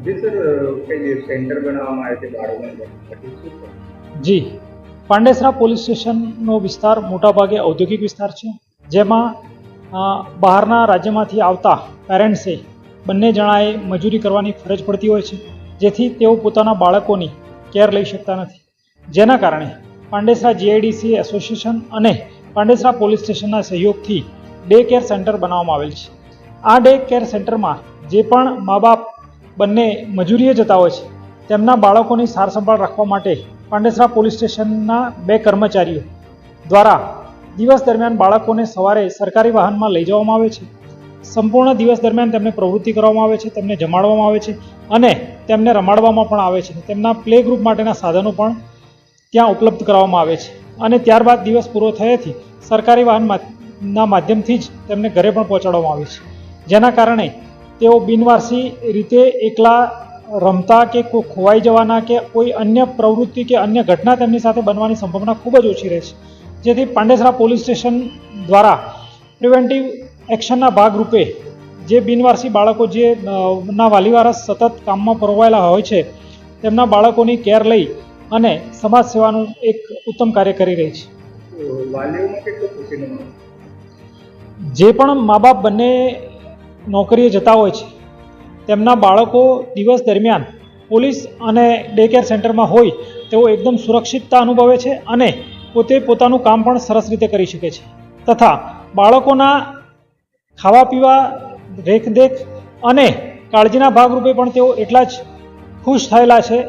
जी sir, कई centre बनावવામાં આવે છે બાળકોને જી, પાંડેસરા પોલીસ સ્ટેશનનો વિસ્તાર મોટાભાગે ઔદ્યોગિક વિસ્તાર છે, જેમાં બહારના રાજ્યમાંથી આવતા પેરેન્ટ્સે બંને જણાએ મજૂરી કરવાની ફરજ પડતી હોય છે, જેથી તેઓ પોતાના બાળકોની કેર લઈ શકતા નથી. જેના કારણે પાંડેસરા જીઆઈડીસી એસોસિએશન અને પાંડેસરા પોલીસ સ્ટેશનના સહયોગથી ડે કેર સેન્ટર બનાવવામાં આવેલ છે. આ ડે કેર સેન્ટરમાં જે પણ મા બાપ બંને મજૂરીએ જતા હોય છે, તેમના બાળકોની સાર સંભાળ રાખવા માટે પાંડેસરા પોલીસ સ્ટેશનના 2 કર્મચારીઓ દ્વારા દિવસ દરમિયાન બાળકોને સવારે સરકારી વાહનમાં લઈ જવામાં આવે છે. સંપૂર્ણ દિવસ દરમિયાન તેમને પ્રવૃત્તિ કરવામાં આવે છે, તેમને જમાડવામાં આવે છે અને તેમને રમાડવામાં પણ આવે છે. તેમના પ્લે ગ્રુપ માટેના સાધનો પણ ત્યાં ઉપલબ્ધ કરાવવામાં આવે છે અને ત્યારબાદ દિવસ પૂરો થયેથી સરકારી વાહનના માધ્યમથી જ તેમને ઘરે પણ પહોંચાડવામાં આવે છે. જેના કારણે તેઓ બિનવારસી રીતે એકલા રમતા કે ખોવાઈ જવાના કે કોઈ અન્ય પ્રવૃત્તિ કે અન્ય ઘટના તેમની સાથે બનવાની સંભાવના ખૂબ જ ઓછી રહે છે. જેથી પાંડેસરા પોલીસ સ્ટેશન દ્વારા પ્રિવેન્ટિવ એક્શનના ભાગરૂપે જે બિનવારસી બાળકો જે ના વાલીવારસ સતત કામમાં પરોવાયેલા હોય છે, તેમના બાળકોની કેર લઈ અને સમાજ સેવાનું એક ઉત્તમ કાર્ય કરી રહી છે. વાલીઓમાં કેટલો ખુશીનો માહોલ? જે પણ મા બાપ બંને નોકરીએ જતા હોય છે, તેમના બાળકો દિવસ દરમિયાન પોલીસ અને ડે કેર સેન્ટરમાં હોય તેઓ એકદમ સુરક્ષિતતા અનુભવે છે અને પોતે પોતાનું કામ પણ સરસ રીતે કરી શકે છે. તથા બાળકોના ખાવા પીવા, રેખદેખ અને કાળજીના ભાગરૂપે પણ તેઓ એટલા જ ખુશ થયેલા છે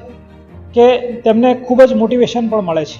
કે તેમને ખૂબ જ મોટિવેશન પણ મળે છે.